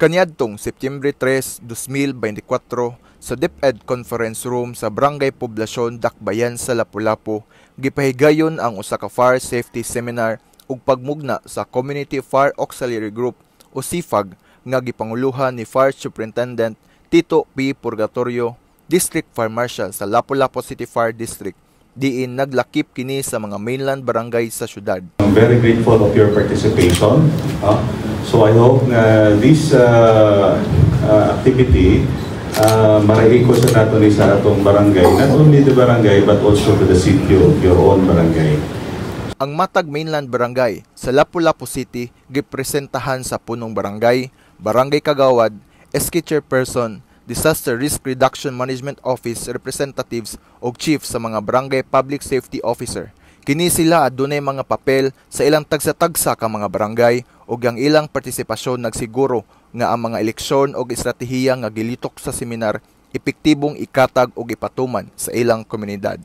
Kaniadtong Septyembre 3, 2024 sa DepEd Conference Room sa Barangay Poblasyon, Dakbayan sa Lapu-Lapu, gipahigayon ang usa ka fire safety seminar ug pagmugna sa Community Fire Auxiliary Group o CFAG nga gipanguluhan ni Fire Superintendent Tito P. Purgatorio, District Fire Marshal sa Lapu-Lapu City Fire District, diin naglakip kini sa mga mainland barangay sa syudad. I'm very grateful of your participation. So I hope na this activity maraikot sa nato ni sa atong barangay, not only the barangay but also to the city of your own barangay. Ang matag mainland barangay sa Lapu-Lapu City gipresentahan sa punong barangay, barangay kagawad, SK Chairperson, Disaster Risk Reduction Management Office representatives o chief sa mga barangay public safety officer. Kini sila adunay mga papel sa ilang tagsa-tagsa ka mga barangay ug ang ilang partisipasyon nagsiguro nga ang mga eleksyon o estratehiya nga gilitok sa seminar epektibong ikatag o ipatuman sa ilang komunidad.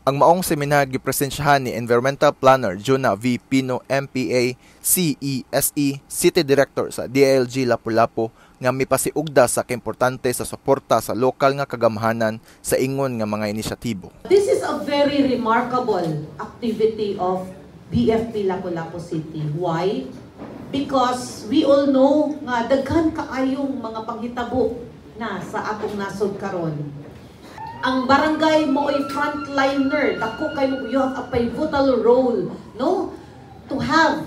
Ang maong seminar gipresensyahan ni Environmental Planner Jonah V. Pino MPA, CESE, City Director sa DILG Lapu-Lapu nga mipasiugda sa kaimportante sa suporta sa lokal nga kagamahanan sa ingon nga mga inisyatibo. This is a very remarkable activity of BFP Lapu-Lapu City. Why? Because we all know nga daghan kaayong mga panghitabo na sa atong nasod karon. Ang barangay mo ay frontliner, dako kayo, you have a pivotal role, no, to have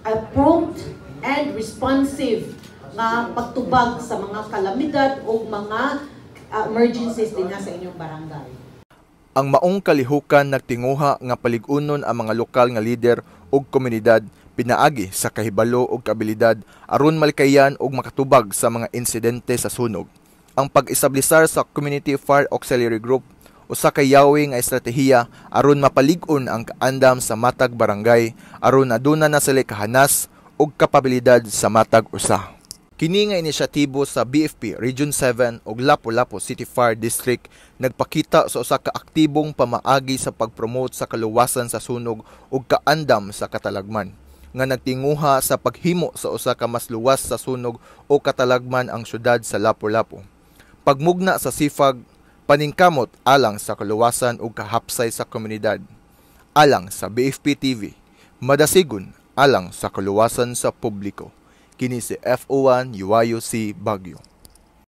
a prompt and responsive nga pagtubag sa mga kalamidad o mga emergencies din sa inyong barangay. Ang maong kalihukan nagtinguha nga paligunon ang mga lokal nga lider ug komunidad pinaagi sa kahibalo ug kabilidad aron malikayan ug makatubag sa mga insidente sa sunog. Ang pag-establisar sa Community Fire Auxiliary Group usa ka yawi nga estratehiya aron mapalig-on ang kaandam sa matag barangay aron aduna na sila kahanas ug kapabilidad sa matag usa. Kini nga inisyatibo sa BFP Region 7 ug Lapu-Lapu City Fire District nagpakita sa usa ka aktibong pamaagi sa pagpromote sa kaluwasan sa sunog ug kaandam sa katalagman nga nagtinguha sa paghimo sa usa ka mas luwas sa sunog o katalagman ang syudad sa Lapu-Lapu. Pagmugna sa CFAG, paningkamot alang sa kaluwasan ug kahapsay sa komunidad. Alang sa BFP TV, madasigon alang sa kaluwasan sa publiko. Kini si FO1 UIUC Baguio.